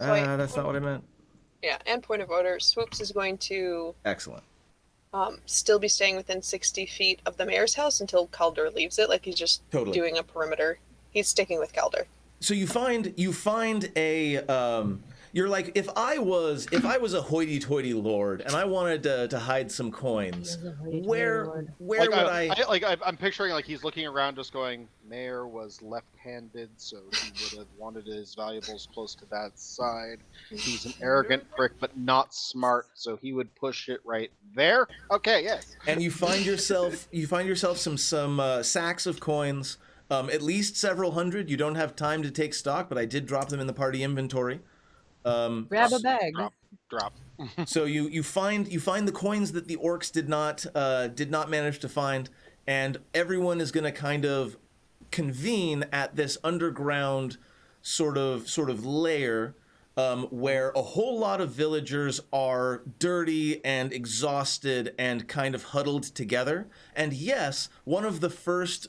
That's not what I meant. Yeah, and point of order, Swoops is going to Excellent. still be staying within 60 feet of the mayor's house until Calder leaves it. Like, he's just Totally doing a perimeter. He's sticking with Calder. So you find a you're like, if I was a hoity-toity lord and I wanted to hide some coins, where would I'm picturing like he's looking around just going, Mayor was left-handed, so he would have wanted his valuables close to that side. He's an arrogant prick but not smart, so he would push it right there. Okay, yes. And you find yourself some sacks of coins, at least several hundred. You don't have time to take stock, but I did drop them in the party inventory. Grab a bag. Drop. So you find the coins that the orcs did not manage to find, and everyone is going to kind of convene at this underground sort of lair, where a whole lot of villagers are dirty and exhausted and kind of huddled together. And yes, one of the first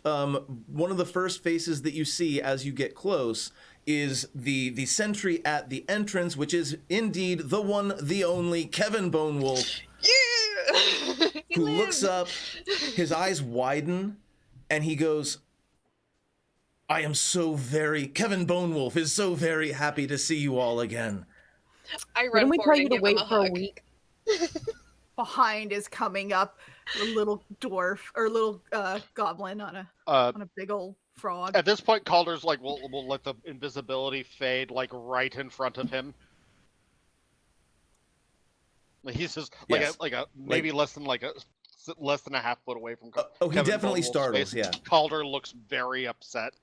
faces that you see as you get close is the sentry at the entrance, which is indeed the one, the only Kevin Bonewolf. Yeah! Who looks up, his eyes widen, and he goes, Kevin Bonewolf is so very happy to see you all again. I run Didn't we tell forward you and to give wait him a for a hug. week? Behind is coming up a little dwarf or little goblin on a big old frog. At this point, Calder's like, we'll let the invisibility fade like right in front of him. He's just maybe less than a half foot away from. He definitely startles. Space. Yeah. Calder looks very upset.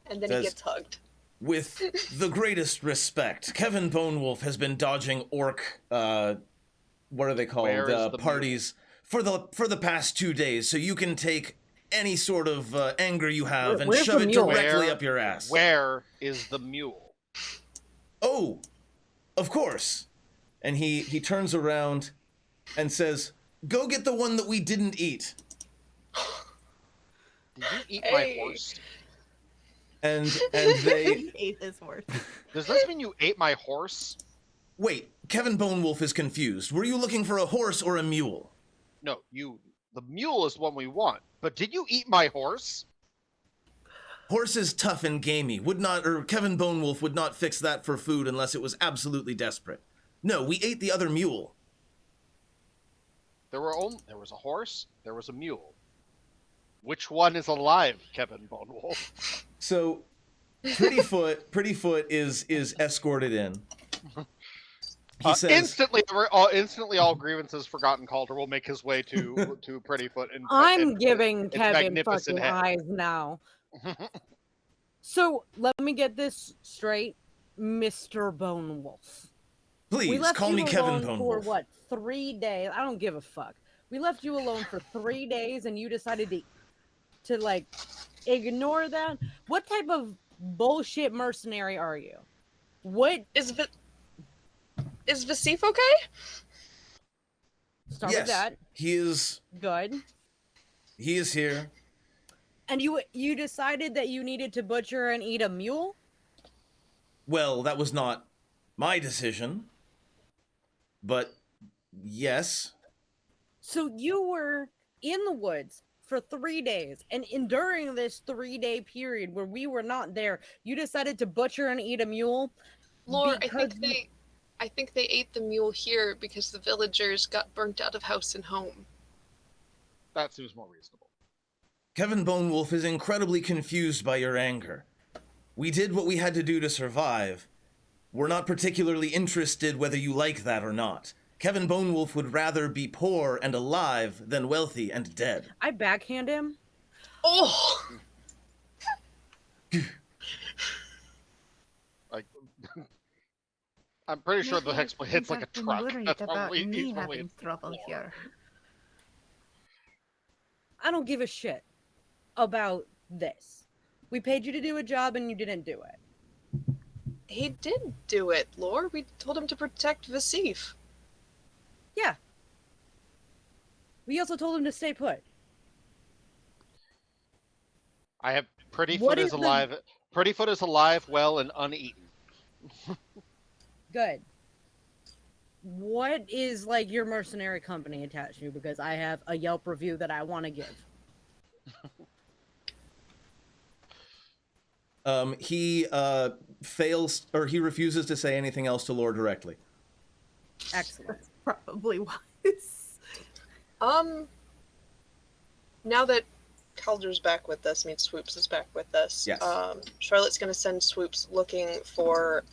And then he gets hugged. With the greatest respect, Kevin Bonewolf has been dodging orc, what are they called? Parties for the past 2 days, so you can take any sort of anger you have and shove it directly up your ass. Where is the mule? Oh, of course. And he turns around and says, "Go get the one that we didn't eat." Did you eat my horse? And they ate his horse. Does this mean you ate my horse? Wait, Kevin Bonewolf is confused. Were you looking for a horse or a mule? No, the mule is the one we want. But did you eat my horse? Horse is tough and gamey. Kevin Bonewolf would not fix that for food unless it was absolutely desperate. No, we ate the other mule. There was a horse, there was a mule. Which one is alive, Kevin Bonewolf? So, Prettyfoot is escorted in. He says, instantly, all grievances forgotten. Calder will make his way to Prettyfoot. I'm giving Kevin fucking eyes now. So let me get this straight, Mr. Bonewolf. Please call me Kevin Bonewolf. For what, 3 days? I don't give a fuck. We left you alone for 3 days, and you decided to ignore that. What type of bullshit mercenary are you? What is Vasif okay? Start with that. He is good. He is here. And you decided that you needed to butcher and eat a mule? Well, that was not my decision. But yes. So you were in the woods for 3 days, and during this 3-day period where we were not there, you decided to butcher and eat a mule? Lore, I think they ate the mule here because the villagers got burnt out of house and home. That seems more reasonable. Kevin Bonewolf is incredibly confused by your anger. We did what we had to do to survive. We're not particularly interested whether you like that or not. Kevin Bonewolf would rather be poor and alive than wealthy and dead. I backhand him. Oh! I'm pretty sure the hex hits like a truck. That's about me having trouble here. I don't give a shit about this. We paid you to do a job and you didn't do it. He did do it, Lore. We told him to protect Vasif. Yeah. We also told him to stay put. I have Prettyfoot is alive. Prettyfoot is alive, well, and uneaten. Good. What is like your mercenary company attached to? Because I have a Yelp review that I want to give. He fails, or he refuses to say anything else to Lore directly. Excellent. Probably wise. Now that Calder's back with us, Swoops is back with us. Yes. Charlotte's gonna send Swoops looking for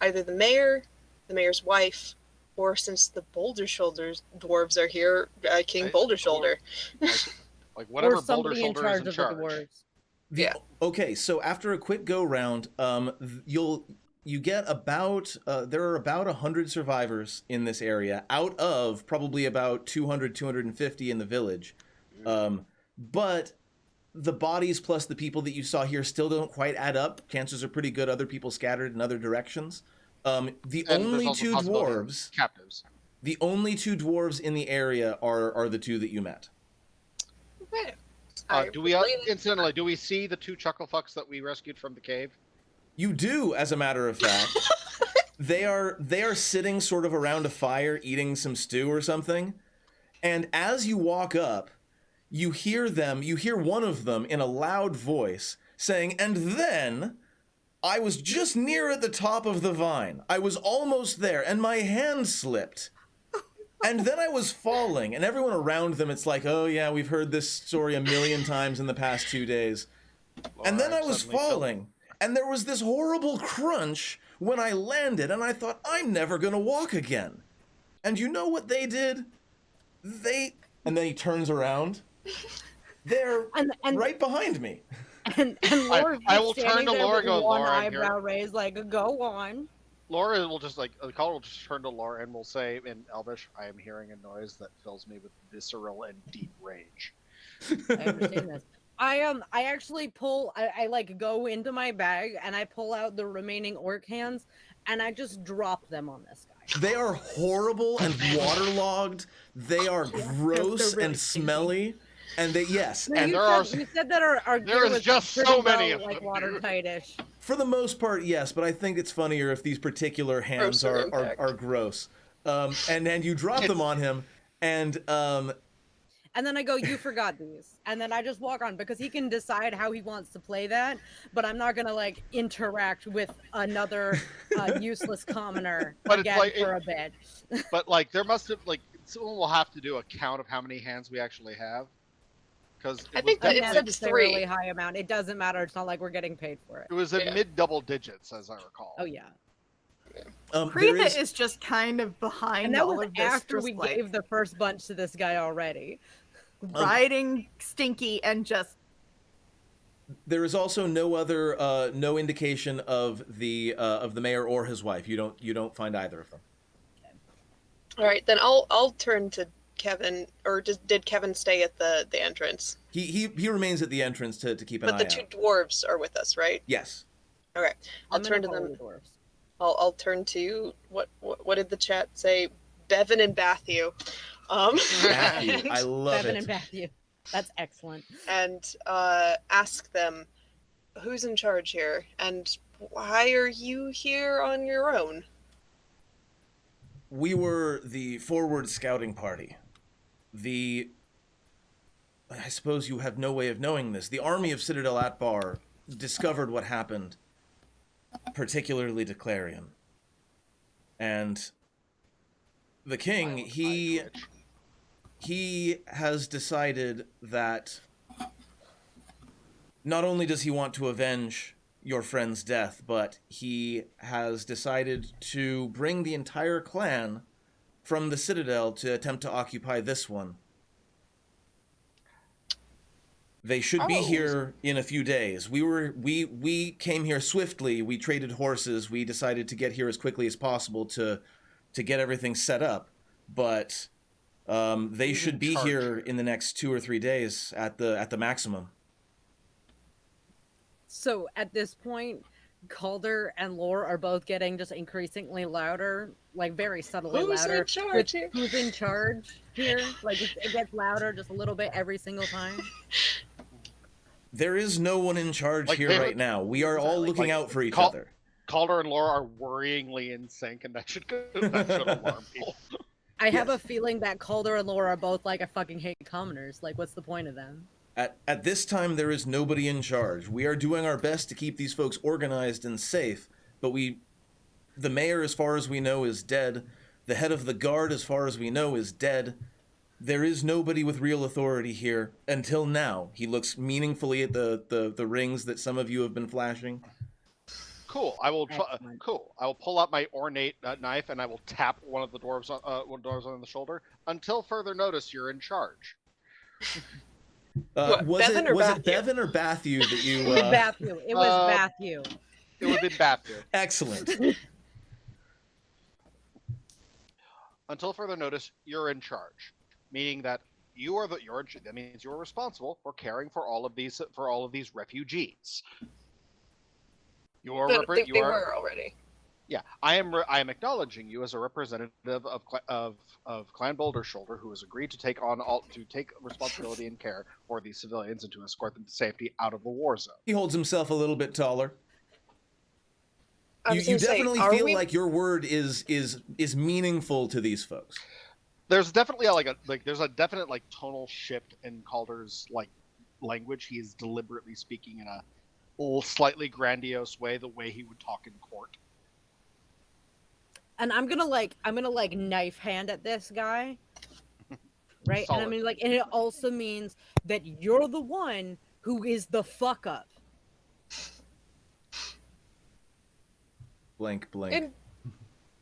either the mayor's wife, or since the Boulder Shoulders dwarves are here, King Boulder Shoulder. Like whatever or Boulder somebody in Shoulder charge is in of charge. the dwarves. Yeah. Okay, so after a quick go round, you get about there are about 100 survivors in this area out of probably about 250 in the village. But the bodies plus the people that you saw here still don't quite add up. Chances are pretty good other people scattered in other directions. The only two dwarves captives. The only two dwarves in the area are the two that you met. Okay. Do we incidentally do we see the two chucklefucks that we rescued from the cave? You do, as a matter of fact. They are sitting sort of around a fire eating some stew or something. And as you walk up, you hear one of them in a loud voice saying, "And then I was just near at the top of the vine. I was almost there, and my hand slipped. And then I was falling." And everyone around them, it's like, "Oh yeah, we've heard this story a million times in the past 2 days." And then I was falling, and there was this horrible crunch when I landed, and I thought, I'm never gonna walk again. And you know what they did? And then he turns around. They're right behind me. And Laura, I will turn to Laura and go, one "Laura, I'm eyebrow here." raised, like, go on. Laura will just Caller will just turn to Laura and will say in Elvish, "I am hearing a noise that fills me with visceral and deep rage." I understand this. I actually pull. I like go into my bag and I pull out the remaining orc hands and I just drop them on this guy. They are horrible and waterlogged. They are gross really and smelly. And you said that our there is just so many of like them, watertight-ish. For the most part, yes, but I think it's funnier if these particular hands are gross. And you drop them on him, and then I go, "You forgot these," and then I just walk on because he can decide how he wants to play that. But I'm not gonna like interact with another useless commoner again for a bit. But there must have someone will have to do a count of how many hands we actually have. Because I think that it said a 3. really high amount. It doesn't matter. It's not like we're getting paid for it. It was in mid-double digits, as I recall. Oh yeah. Preeta is just kind of behind and that all was of this. after we gave the first bunch to this guy already. Riding Stinky and just. There is also no indication of the mayor or his wife. You don't find either of them. All right, then I'll turn to Kevin, or did Kevin stay at the entrance? He remains at the entrance to keep an eye out. But the two dwarves are with us, right? Yes. Okay, I'll turn to them. I'll turn to what did the chat say? Bevan and Bathu. Bathu, I love Bevan it. and Bathu. That's excellent. And ask them, who's in charge here, and why are you here on your own? We were the forward scouting party. I suppose you have no way of knowing this. The army of Citadel Adbar discovered what happened, particularly to Clarion. And the king, he has decided that not only does he want to avenge your friend's death, but he has decided to bring the entire clan from the Citadel to attempt to occupy this one. They should be here in a few days. We came here swiftly. We traded horses. We decided to get here as quickly as possible to get everything set up. But they should be here in the next 2 or 3 days at the maximum. So at this point, Calder and Lore are both getting just increasingly louder, like very subtly louder. Who's in charge here? Who's in charge here? Like it gets louder just a little bit every single time. There is no one in charge here right now. We are all looking out for each other. Calder and Laura are worryingly in sync, and that should alarm people. I have a feeling that Calder and Laura are both like, I fucking hate commoners. Like, what's the point of them? At this time, there is nobody in charge. We are doing our best to keep these folks organized and safe, but the mayor, as far as we know, is dead. The head of the guard, as far as we know, is dead. There is nobody with real authority here until now. He looks meaningfully at the rings that some of you have been flashing. Cool. I will pull out my ornate knife and I will tap one of the dwarves on the shoulder. Until further notice, you're in charge. Was it Bevan or Bathu that you? It was Bathu. It was Bathu. It would have been Bathu. Excellent. Until further notice, you're in charge, meaning that that means you're responsible for caring for all of these refugees. They were already. Yeah, I am acknowledging you as a representative of Clan Boulder Shoulder, who has agreed to take responsibility and care for these civilians and to escort them to safety out of the war zone. He holds himself a little bit taller. You definitely feel like your word is meaningful to these folks. There's definitely a definite tonal shift in Calder's language. He is deliberately speaking in a slightly grandiose way, the way he would talk in court. And I'm gonna knife hand at this guy, right? Solid. And and it also means that you're the one who is the fuck up. Blank, blank.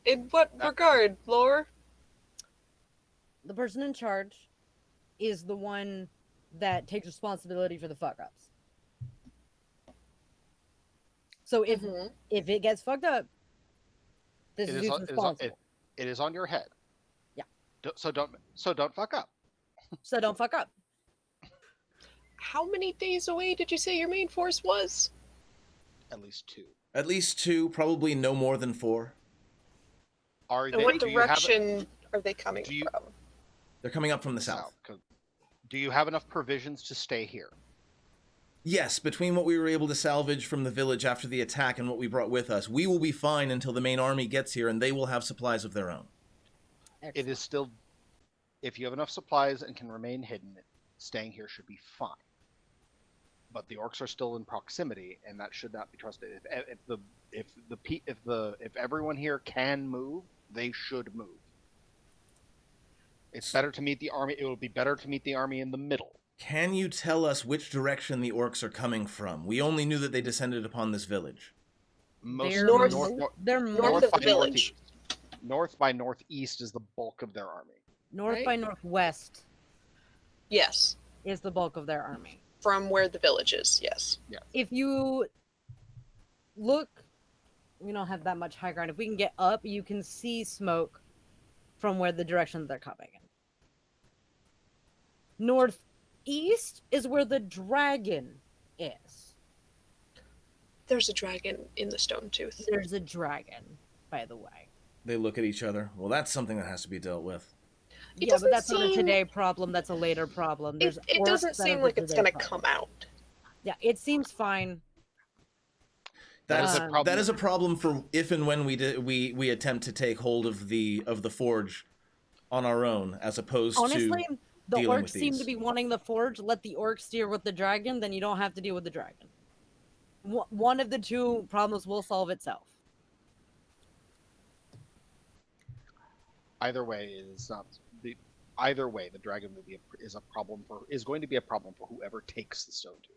In what regard, Lore? The person in charge is the one that takes responsibility for the fuck ups. So if it gets fucked up, this is responsible. It is on your head. Yeah. So don't fuck up. So don't fuck up. How many days away did you say your main force was? At least 2. At least 2, probably no more than 4. What direction are they coming from? They're coming up from the south. Do you have enough provisions to stay here? Yes, between what we were able to salvage from the village after the attack and what we brought with us, we will be fine until the main army gets here, and they will have supplies of their own. Excellent. It is still, if you have enough supplies and can remain hidden, staying here should be fine. But the orcs are still in proximity, and that should not be trusted. If everyone here can move, they should move. It's better to meet the army. It will be better to meet the army in the middle. Can you tell us which direction the orcs are coming from? We only knew that they descended upon this village. They're north of the village. North by northeast is the bulk of their army. North by northwest. Yes. Is the bulk of their army. From where the village is, yes. Yeah. If you look, we don't have that much high ground. If we can get up, you can see smoke from where the direction they're coming in. Northeast is where the dragon is. There's a dragon in the stone tooth. There's a dragon, by the way. They look at each other. Well, that's something that has to be dealt with. Yeah, but that's not a today problem. That's a later problem. It doesn't seem like it's going to come out. Yeah, it seems fine. That is a problem for if and when we attempt to take hold of the forge on our own, as opposed to honestly, the dealing orcs with seem these. to be wanting the forge. Let the orcs deal with the dragon, then you don't have to deal with the dragon. One of the two problems will solve itself. Either way, the dragon is going to be a problem for whoever takes the stone tooth.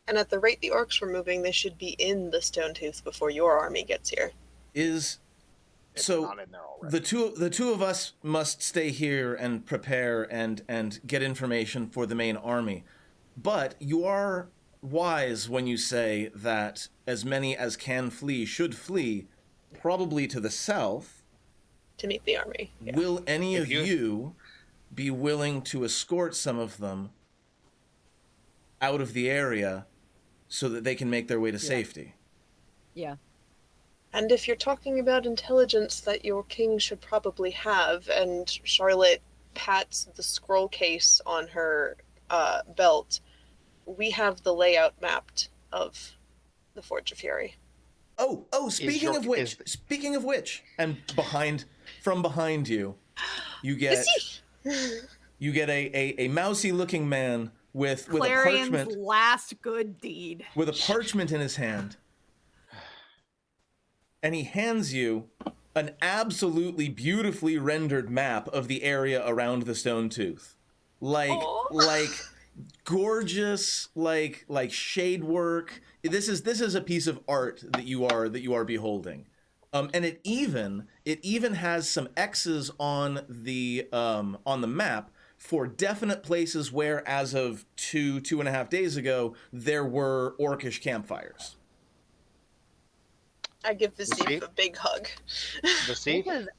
And at the rate the orcs were moving, they should be in the stone tooth before your army gets here. Not in there already. The two of us must stay here and prepare and get information for the main army. But you are wise when you say that as many as can flee should flee, probably to the south. To meet the army. Yeah. Will any of you be willing to escort some of them out of the area so that they can make their way to safety? Yeah. And if you're talking about intelligence that your king should probably have, and Charlotte pats the scroll case on her belt, we have the layout mapped of the Forge of Fury. Speaking of which, and from behind you, you get a mousy-looking man with a parchment. Last good deed. With a parchment in his hand, and he hands you an absolutely beautifully rendered map of the area around the Stone Tooth, like gorgeous, like shade work. This is a piece of art that you are beholding, and it even has some X's on the map for definite places where, as of 2.5 days ago, there were orcish campfires. I give Vasif a big hug.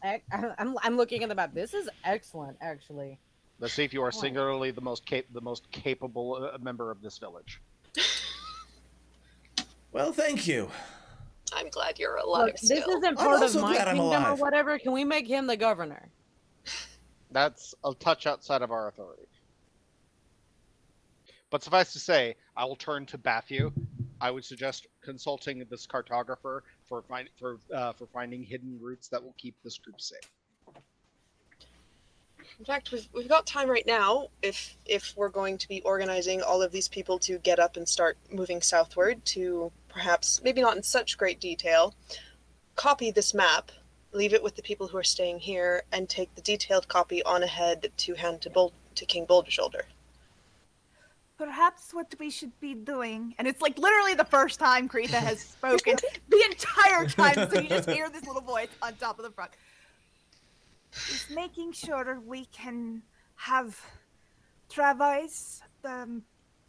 I'm looking at the map. This is excellent, actually. Vasif, you are singularly the most capable member of this village. Well, thank you. I'm glad you're alive. Look, this isn't part of my kingdom or whatever. Can we make him the governor? That's a touch outside of our authority. But suffice to say, I will turn to Bathu. I would suggest consulting this cartographer for finding hidden routes that will keep this group safe. In fact, we've got time right now, if we're going to be organizing all of these people to get up and start moving southward, to perhaps, maybe not in such great detail, copy this map, leave it with the people who are staying here, and take the detailed copy on ahead to hand to King Bouldershoulder. Perhaps what we should be doing, and it's like literally the first time Kretha has spoken the entire time, so you just hear this little voice on top of the front, is making sure we can have Travis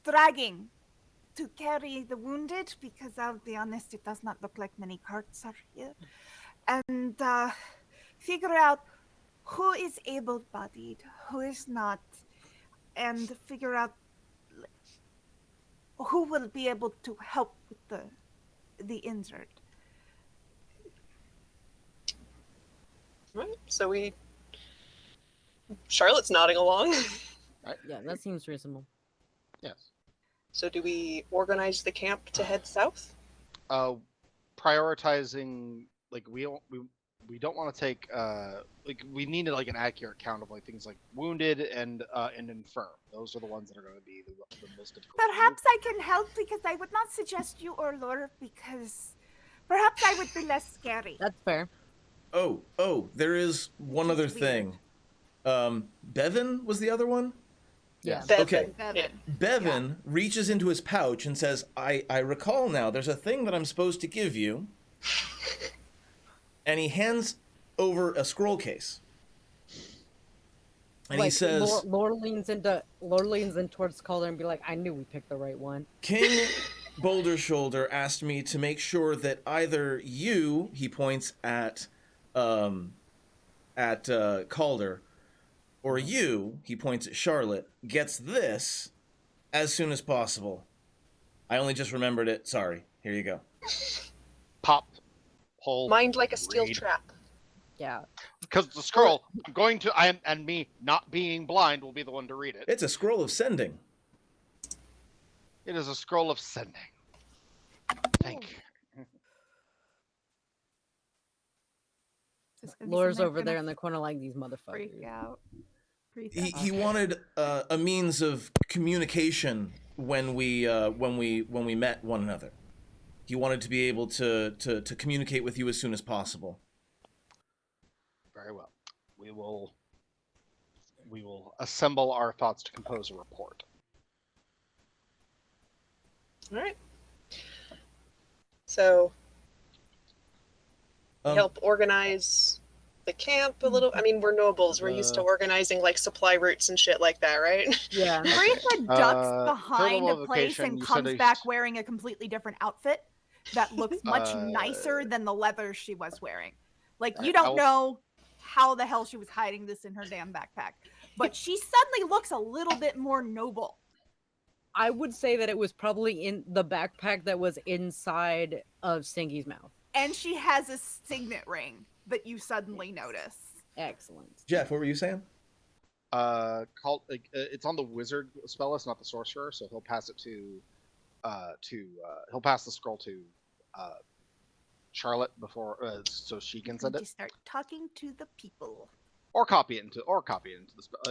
dragging to carry the wounded, because I'll be honest, it does not look like many carts are here, and figure out who is able-bodied, who is not, and figure out who will be able to help with the injured. Right. So Charlotte's nodding along. Right. Yeah, that seems reasonable. Yes. So do we organize the camp to head south? Prioritizing, like, we don't want to take we need an accurate count of things like wounded and infirm. Those are the ones that are going to be the most difficult. Perhaps I can help, because I would not suggest you or Laura, because perhaps I would be less scary. That's fair. Oh, there is one other thing. Bevan was the other one? Yeah. Bevan. Okay. Bevan reaches into his pouch and says, I recall now, there's a thing that I'm supposed to give you. And he hands over a scroll case. And he says, Lore leans in towards Calder and be like, I knew we picked the right one. King Bouldershoulder asked me to make sure that either you, he points at Calder, or you, he points at Charlotte, gets this as soon as possible. I only just remembered it. Sorry. Here you go. Pop. Pull. Mind like a steel read. trap. Yeah. Because the scroll, and me not being blind will be the one to read it. It's a scroll of sending. It is a scroll of sending. Thank you. Lore's over there in the corner like these motherfuckers. Freak out. He wanted a means of communication when we met one another. He wanted to be able to communicate with you as soon as possible. Very well. We will assemble our thoughts to compose a report. All right. So help organize the camp a little. I mean, we're nobles. We're used to organizing supply routes and shit like that, right? Yeah. Kretha ducks behind a place and comes back wearing a completely different outfit that looks much nicer than the leather she was wearing. You don't know how the hell she was hiding this in her damn backpack, but she suddenly looks a little bit more noble. I would say that it was probably in the backpack that was inside of Stingy's mouth. And she has a signet ring that you suddenly notice. Excellent. Jeff, what were you saying? It's on the wizard spell list, not the sorcerer, so he'll pass it he'll pass the scroll to Charlotte before, so she can send it, Just start talking to the people. or copy it into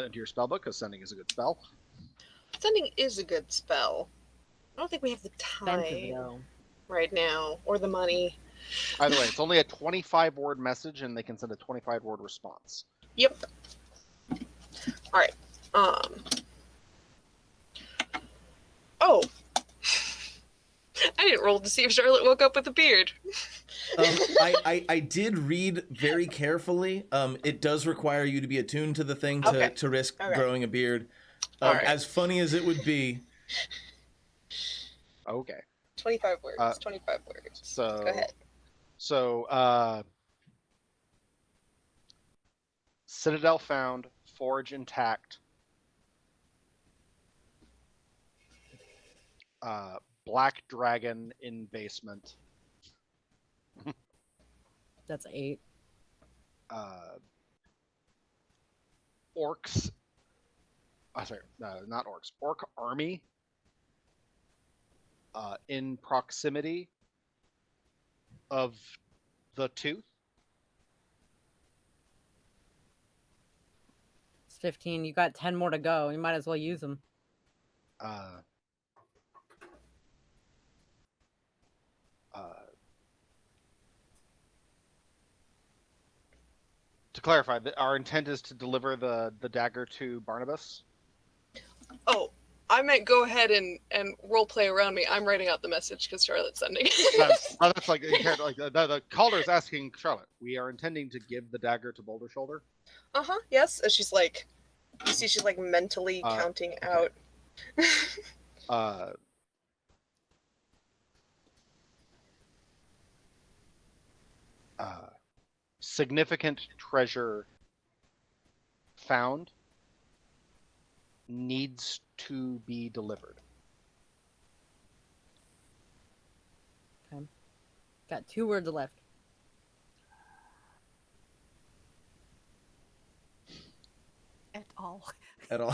into your spell book, because sending is a good spell. Sending is a good spell. I don't think we have the Expensive, time though. right now or the money. Either way, it's only a 25-word message, and they can send a 25-word response. Yep. All right. Oh. I didn't roll to see if Charlotte woke up with a beard. I did read very carefully. It does require you to be attuned to the thing to risk growing a beard. Right. As funny as it would be. Okay. 25 words. 25 words. So go ahead. So Citadel found, forge intact. Black dragon in basement. That's 8. Orcs. Sorry, not orcs. Orc army. In proximity of the tooth. It's 15. You got 10 more to go. You might as well use them. To clarify, our intent is to deliver the dagger to Barnabas. Oh, I might go ahead and role play around me. I'm writing out the message because Charlotte's sending. That's like the Calder's asking Charlotte. We are intending to give the dagger to Boulder Shoulder. Yes. As she's like, you see, she's like mentally counting out. Significant treasure found needs to be delivered. Okay. Got 2 words left. At all. At all.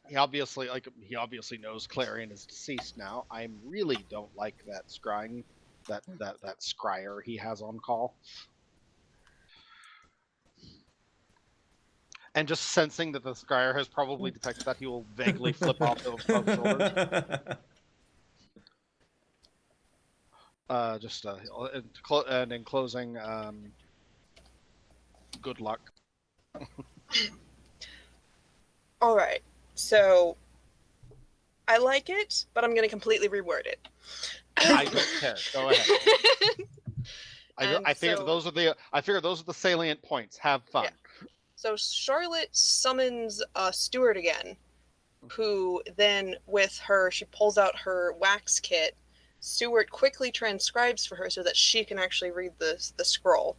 He obviously knows Clarion is deceased now. I really don't like that scrying, that scryer he has on call. And just sensing that the scryer has probably detected that, he will vaguely flip off the shoulder. And in closing, good luck. All right. So I like it, but I'm going to completely reword it. I don't care. Go ahead. I figure those are the salient points. Have fun. Yeah. So Charlotte summons Stuart again, who then she pulls out her wax kit. Stuart quickly transcribes for her so that she can actually read the scroll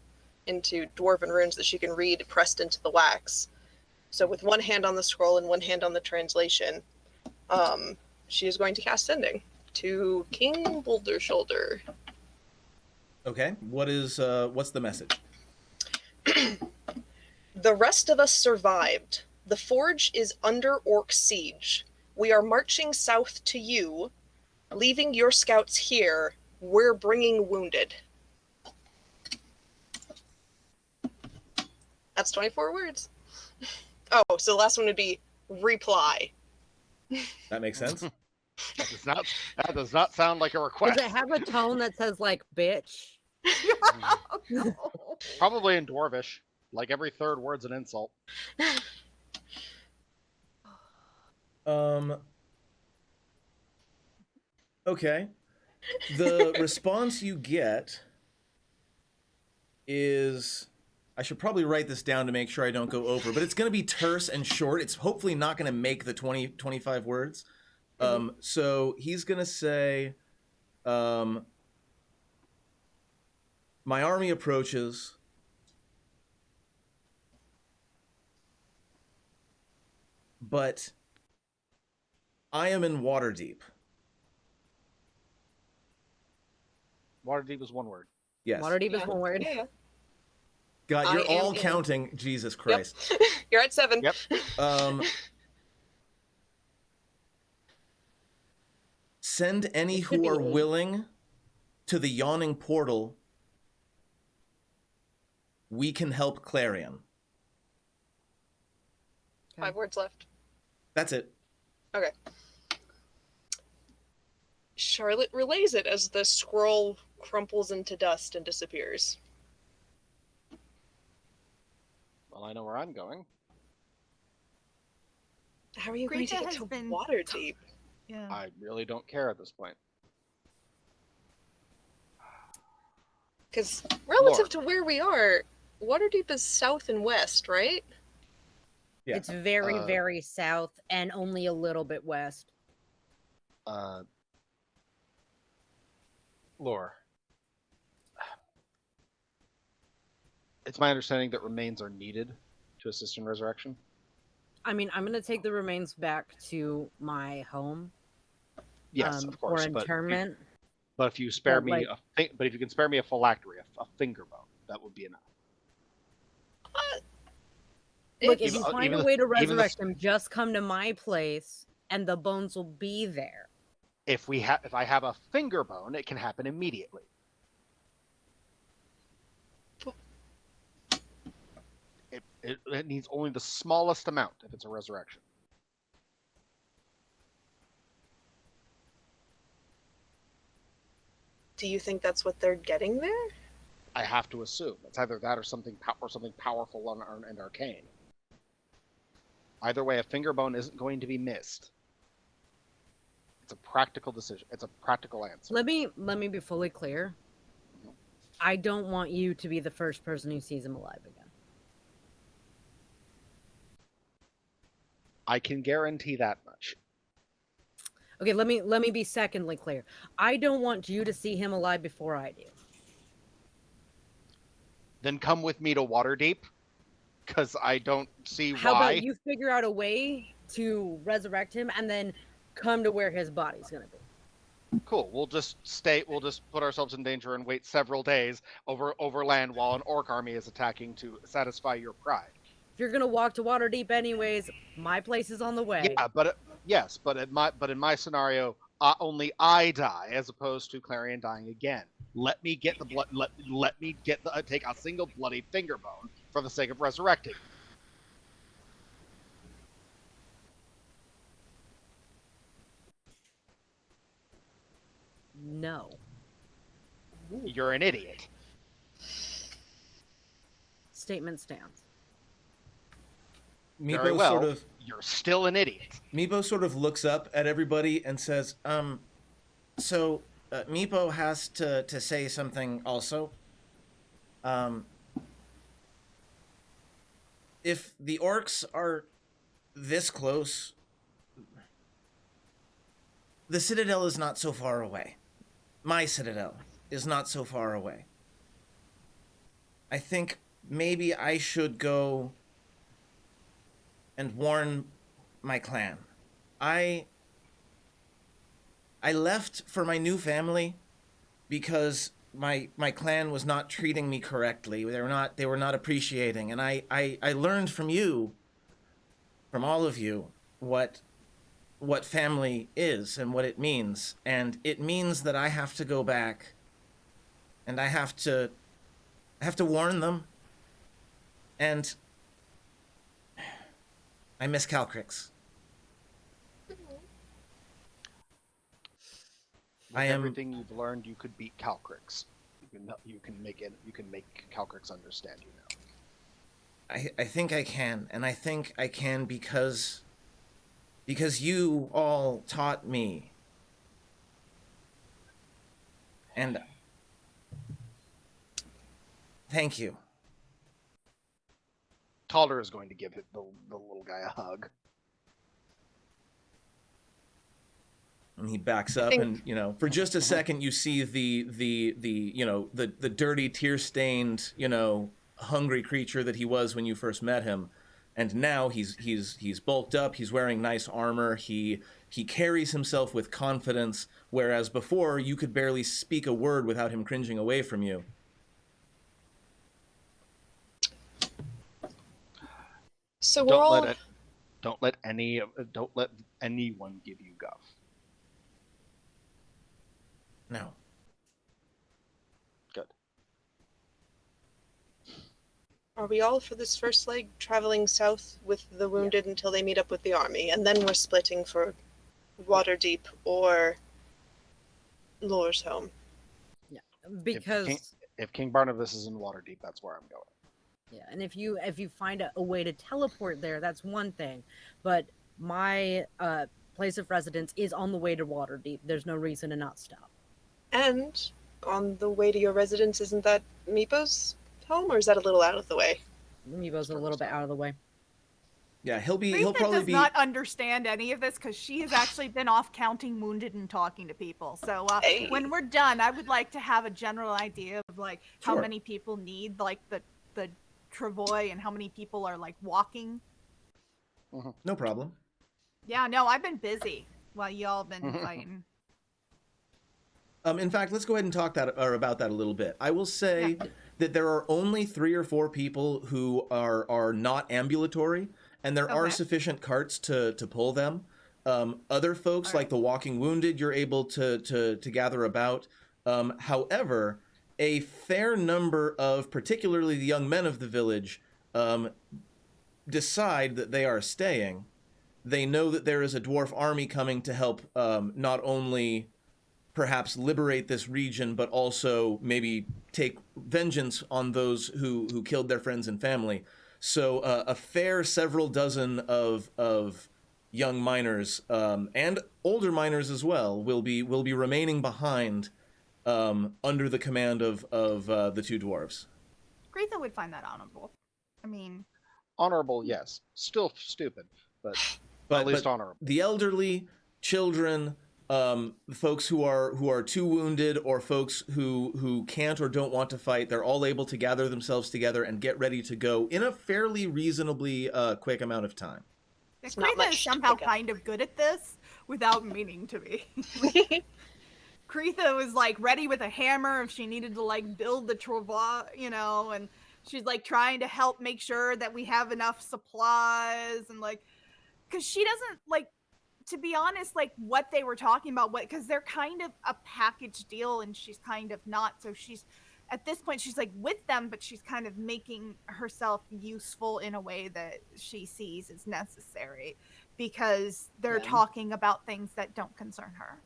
into Dwarven runes that she can read pressed into the wax. So with one hand on the scroll and one hand on the translation, she is going to cast Sending to King Boulder Shoulder. Okay. What's the message? The rest of us survived. The forge is under orc siege. We are marching south to you, leaving your scouts here. We're bringing wounded. That's 24 words. Oh, so the last one would be reply. That makes sense. That does not sound like a request. Does it have a tone that says like bitch? Oh, no. Probably in Dwarvish. Like every third word's an insult. Okay. The response you get is, I should probably write this down to make sure I don't go over, but it's going to be terse and short. It's hopefully not going to make the 25 words. So he's going to say, my army approaches. But I am in Waterdeep. Waterdeep is one word. Yes. Waterdeep is one word. Yeah. God, you're all counting. Jesus Christ. Yep. You're at 7. Yep. Send any It should who be are 8. willing to the yawning portal. We can help Clarion. 5 words left. That's it. Okay. Charlotte relays it as the scroll crumples into dust and disappears. Well, I know where I'm going. How are you going to Greta get has to been- Waterdeep? Yeah. I really don't care at this point. Because relative Lore. to where we are, Waterdeep is south and west, right? Yeah. It's very, Uh, very south and only a little bit west. Lore. It's my understanding that remains are needed to assist in resurrection. I mean, I'm gonna take the remains back to my home. Yes, of course. For interment. But if you spare But, me but if you can spare me a phylactery, a finger bone, that would be enough. Look, if It's- you find even a the- way to even the- resurrect him, just come to my place, and the bones will be there. If I have a finger bone, it can happen immediately. It needs only the smallest amount if it's a resurrection. Do you think that's what they're getting there? I have to assume it's either that or something powerful and arcane. Either way, a finger bone isn't going to be missed. It's a practical decision. It's a practical answer. Let me be fully clear. I don't want you to be the first person who sees him alive again. I can guarantee that much. Okay, let me be secondly clear. I don't want you to see him alive before I do. Then come with me to Waterdeep, because I don't see How why. about you figure out a way to resurrect him and then come to where his body's gonna be? Cool. We'll just put ourselves in danger and wait several days over land while an orc army is attacking to satisfy your pride. If you're gonna walk to Waterdeep anyways, my place is on the way. Yeah, but in my scenario, only I die as opposed to Clarion dying again. Let me get the blood. Let me get take a single bloody finger bone for the sake of resurrecting. No. You're an idiot. Statement stands. Meepo Very well. sort of You're still an idiot. Meepo sort of looks up at everybody and says, so Meepo has to say something also. If the orcs are this close, the Citadel is not so far away. My Citadel is not so far away. I think maybe I should go and warn my clan. I left for my new family because my clan was not treating me correctly. They were not appreciating, and I learned from you, from all of you, what family is and what it means. And it means that I have to go back and I have to warn them. And I miss Calcrix. With everything you've learned, you could beat Calcrix. You can make Calcrix understand you now. I think I can, and I think I can because you all taught me. And thank you. Calder is going to give the little guy a hug. And he backs up, and for just a second, you see the dirty, tear-stained, hungry creature that he was when you first met him, and now he's bulked up. He's wearing nice armor. He carries himself with confidence, whereas before you could barely speak a word without him cringing away from you. So Don't let anyone give you guff. now. Good. Are we all for this first leg traveling south with the wounded until they meet up with the army, and then we're splitting for Waterdeep or Lore's home? Yeah, because If King Barnabas is in Waterdeep, that's where I'm going. yeah, and if you find a way to teleport there, that's one thing. But my place of residence is on the way to Waterdeep. There's no reason to not stop. And on the way to your residence, isn't that Meepo's home, or is that a little out of the way? Meebo's a little bit out of the way. Yeah, he'll Rita probably does be. not understand any of this because she has actually been off counting wounded and talking to people. So Hey. when we're done, I would like to have a general idea of like how Sure. many people need like the travois and how many people are like walking. No problem. Yeah, no, I've been busy while y'all been fighting. In fact, let's go ahead and talk about that a little bit. I will say that there are only 3 or 4 people who are not ambulatory, and there are Okay. sufficient carts to pull them. Other folks, like the walking wounded, you're able to gather about. However, a fair number of, particularly the young men of the village, decide that they are staying. They know that there is a dwarf army coming to help not only perhaps liberate this region, but also maybe take vengeance on those who killed their friends and family. So a fair several dozen of young miners and older miners as well will be remaining behind under the command of the 2 dwarves. Greta would find that honorable. I mean, Honorable, yes. Still stupid, but at least honorable. The elderly, children, folks who are too wounded, or folks who can't or don't want to fight, they're all able to gather themselves together and get ready to go in a fairly reasonably quick amount of time. It's not Greta is much to somehow pick up. kind of good at this without meaning to be. Kretha was like ready with a hammer if she needed to like build the travois, you know, and she's like trying to help make sure that we have enough supplies and like, because she doesn't like, to be honest, like what they were talking about, what, because they're kind of a package deal and she's kind of not. So she's at this point, she's like with them, but she's kind of making herself useful in a way that she sees as necessary because they're talking about things that don't concern her.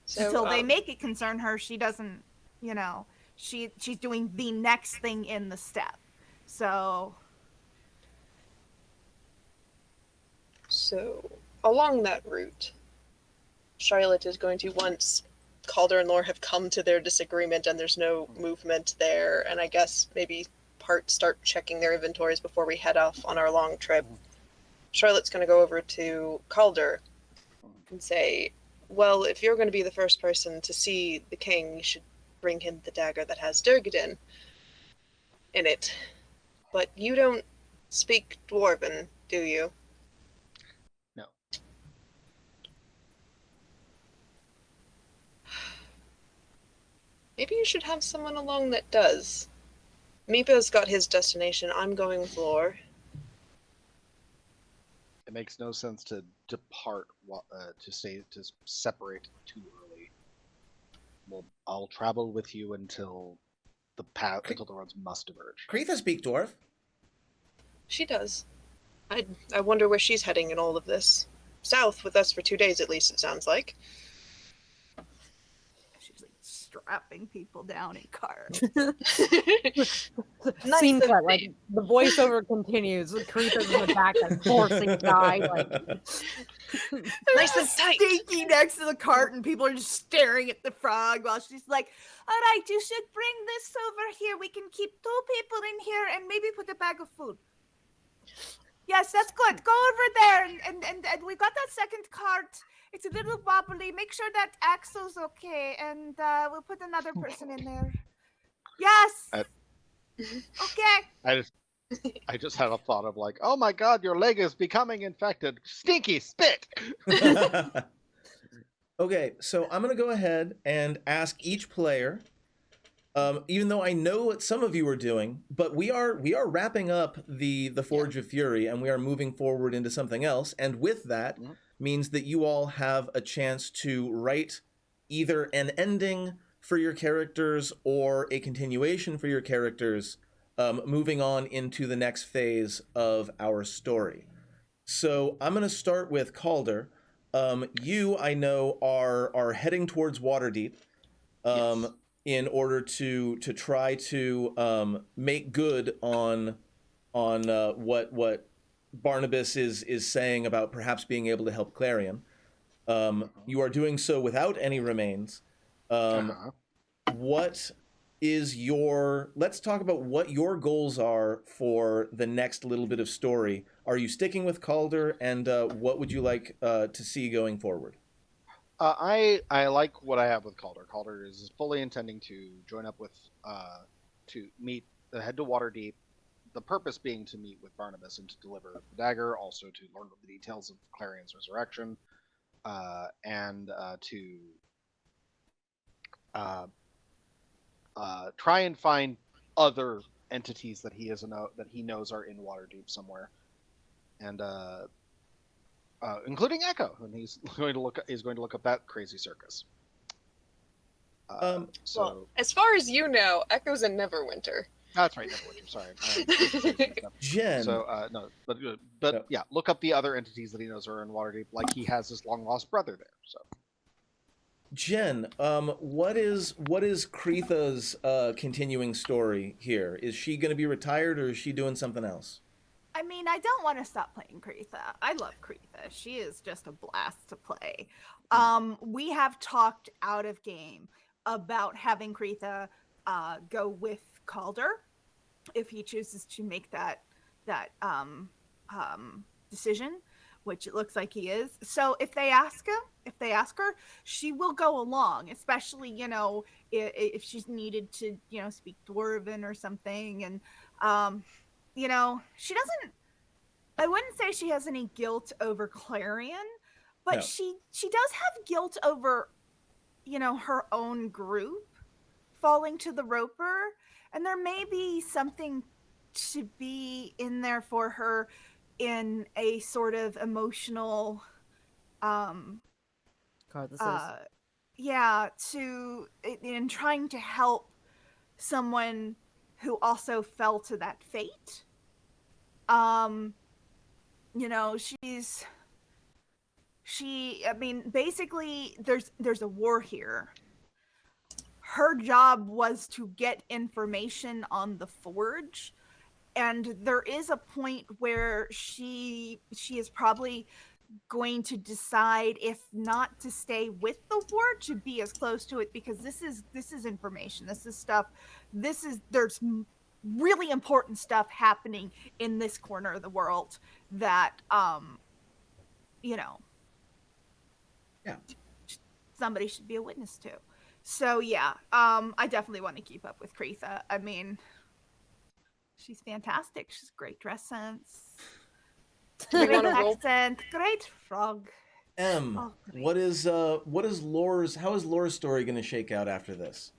So, Until they make it concern her, she doesn't, you know, she's doing the next thing in the step. So along that route, Charlotte is going to, once Calder and Lore have come to their disagreement and there's no movement there, and I guess maybe start checking their inventories before we head off on our long trip, Charlotte's going to go over to Calder and say, well, if you're going to be the first person to see the king, you should bring him the dagger that has Durgadin in it. But you don't speak Dwarven, do you? No. Maybe you should have someone along that does. Meepo's got his destination. I'm going with Lore. It makes no sense to depart to separate too early. Well, I'll travel with you until the roads must diverge. Kretha speak dwarf. She does. I wonder where she's heading in all of this. South with us for 2 days at least, it sounds like. she's like strapping people down in cars. Scene cut, like the voiceover continues. Kretha's in the back, like forcing Guy, like Nice and tight. Stinky next to the cart, and people are just staring at the frog while she's like, all right, you should bring this over here. We can keep 2 people in here and maybe put a bag of food. Yes, that's good. Go over there, and we got that second cart. It's a little wobbly. Make sure that Axel's okay, and we'll put another person in there. Yes. Okay. I just had a thought of like, oh my god, your leg is becoming infected. Stinky spit. Okay, so I'm gonna go ahead and ask each player. Even though I know what some of you are doing, but we are wrapping up the Forge of Fury, and we are moving forward into something else. And with that, means that you all have a chance to write either an ending for your characters or a continuation for your characters, moving on into the next phase of our story. So I'm going to start with Calder. You, I know, are heading towards Waterdeep. Yes. In order to try to make good on what Barnabas is saying about perhaps being able to help Clarion. You are doing so without any remains. Uh-huh. What is your? Let's talk about what your goals are for the next little bit of story. Are you sticking with Calder, and what would you like to see going forward? I like what I have with Calder. Calder is fully intending to join up with to meet head to Waterdeep. The purpose being to meet with Barnabas and to deliver the dagger, also to learn the details of Clarion's resurrection, and to try and find other entities that that he knows are in Waterdeep somewhere, and including Echo, and he's going to look up that crazy circus. So Well, as far as you know, Echo's in Neverwinter. that's right, Neverwinter. Sorry, Jen. So no, but No. yeah, look up the other entities that he knows are in Waterdeep, like he has his long lost brother there. So Jen, what is Kreetha's continuing story here? Is she going to be retired, or is she doing something else? I mean, I don't want to stop playing Kreetha. I love Kreetha. She is just a blast to play. We have talked out of game about having Kreetha go with Calder if he chooses to make that decision, which it looks like he is. So if they ask her, she will go along, especially, if she's needed to, speak Dwarven or something. And, she doesn't, I wouldn't say she has any guilt over Clarion, but No. she does have guilt over, her own group falling to the Roper. And there may be something to be in there for her in a sort of emotional in trying to help someone who also fell to that fate. Basically there's a war here. Her job was to get information on the Forge, and there is a point where she is probably going to decide if not to stay with the Forge, to be as close to it, because this is information, this is stuff, there's really important stuff happening in this corner of the world that Yeah. somebody should be a witness to. So yeah, I definitely want to keep up with Kreetha. I mean, she's fantastic. She's great dress sense, great accent, great frog. Great. What is Lore's? How is Lore's story going to shake out after this?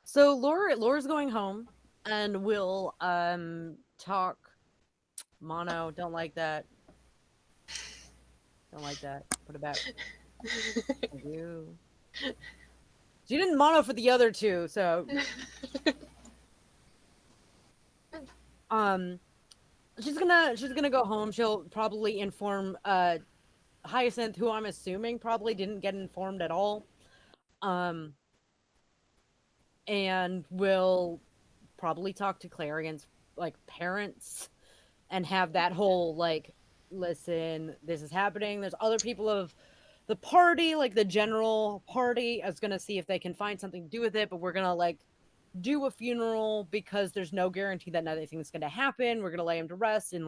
So Lore's going home, and we'll talk. Mono, don't like that. Don't like that. Put it back. Thank you. She didn't mono for the other two, so she's gonna go home. She'll probably inform Hyacinth, who I'm assuming probably didn't get informed at all. And will probably talk to Clarion's parents and have that whole listen, this is happening. There's other people of the party, the general party, is gonna see if they can find something to do with it, but we're gonna do a funeral because there's no guarantee that nothing's gonna happen. We're gonna lay him to rest in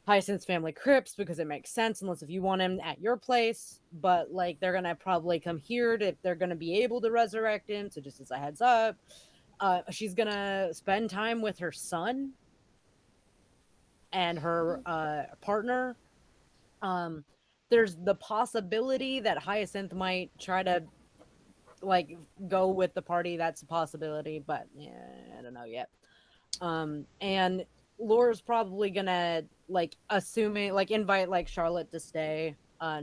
Hyacinth's family crypts because it makes sense, unless if you want him at your place. But they're gonna probably come here if they're gonna be able to resurrect him. So just as a heads up, she's gonna spend time with her son and her partner. There's the possibility that Hyacinth might try to go with the party. That's a possibility, but yeah, I don't know yet. And Laura's probably gonna like assuming like invite like Charlotte to stay,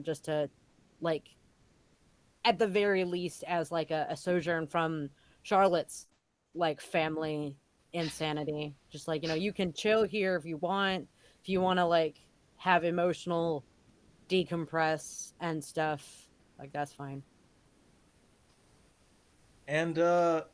just to like at the very least as like a sojourn from Charlotte's like family insanity. Just like, you can chill here if you want. If you want to like have emotional decompress and stuff, like that's fine. And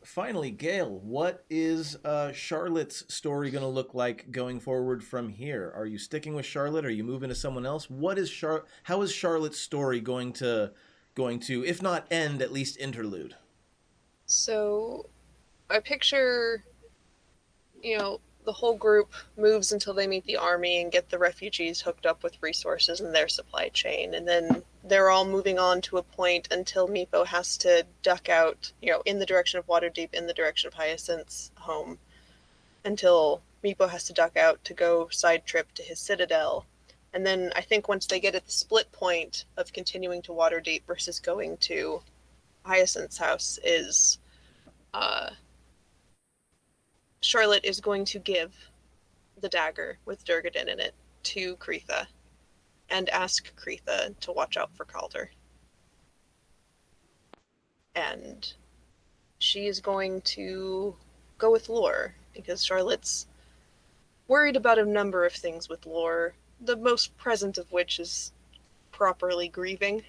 finally, Gail, what is Charlotte's story going to look like going forward from here? Are you sticking with Charlotte? Are you moving to someone else? What is How is Charlotte's story going to, if not end, at least interlude? So I picture, the whole group moves until they meet the army and get the refugees hooked up with resources in their supply chain. And then they're all moving on to a point until Meepo has to duck out, in the direction of Waterdeep, in the direction of Hyacinth's home, until Meepo has to duck out to go side trip to his Citadel. And then I think once they get at the split point of continuing to Waterdeep versus going to Hyacinth's house is Charlotte is going to give the dagger with Durgadin in it to Creetha and ask Creetha to watch out for Calder. And she is going to go with Lore because Charlotte's worried about a number of things with Lore, the most present of which is properly grieving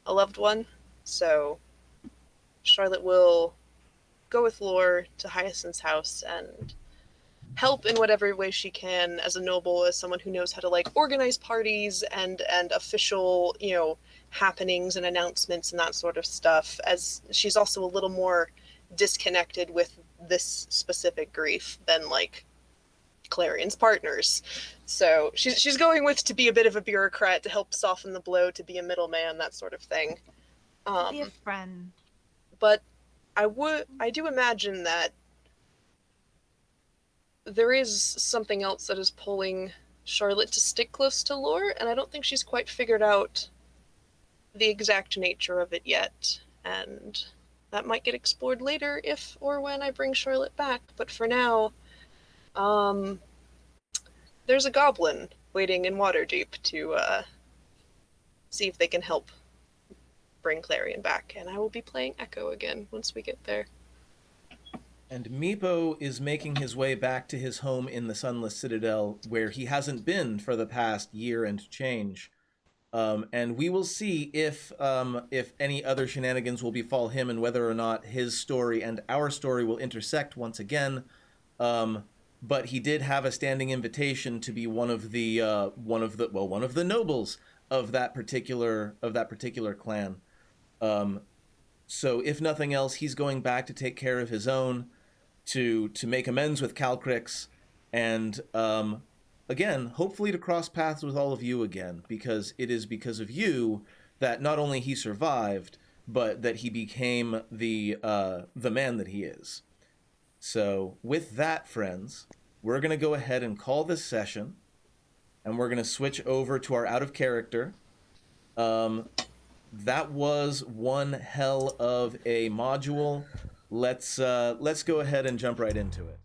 a loved one. So Charlotte will go with Lore to Hyacinth's house and help in whatever way she can as a noble, as someone who knows how to like organize parties and official, happenings and announcements and that sort of stuff, as she's also a little more disconnected with this specific grief than like Clarion's partners. So she's going with to be a bit of a bureaucrat to help soften the blow, to be a middleman, that sort of thing. Be a friend. But I do imagine that there is something else that is pulling Charlotte to stick close to Lore, and I don't think she's quite figured out the exact nature of it yet. And that might get explored later if or when I bring Charlotte back. But for now, there's a goblin waiting in Waterdeep to see if they can help bring Clarion back, and I will be playing Echo again once we get there. And Meepo is making his way back to his home in the Sunless Citadel, where he hasn't been for the past year and change. And we will see if any other shenanigans will befall him, and whether or not his story and our story will intersect once again. But he did have a standing invitation to be one of the nobles of that particular clan. So if nothing else, he's going back to take care of his own, to make amends with Calcrix, and again, hopefully to cross paths with all of you again, because it is because of you that not only he survived, but that he became the man that he is. So with that, friends, we're going to go ahead and call this session, and we're going to switch over to our out of character. That was one hell of a module. Let's go ahead and jump right into it.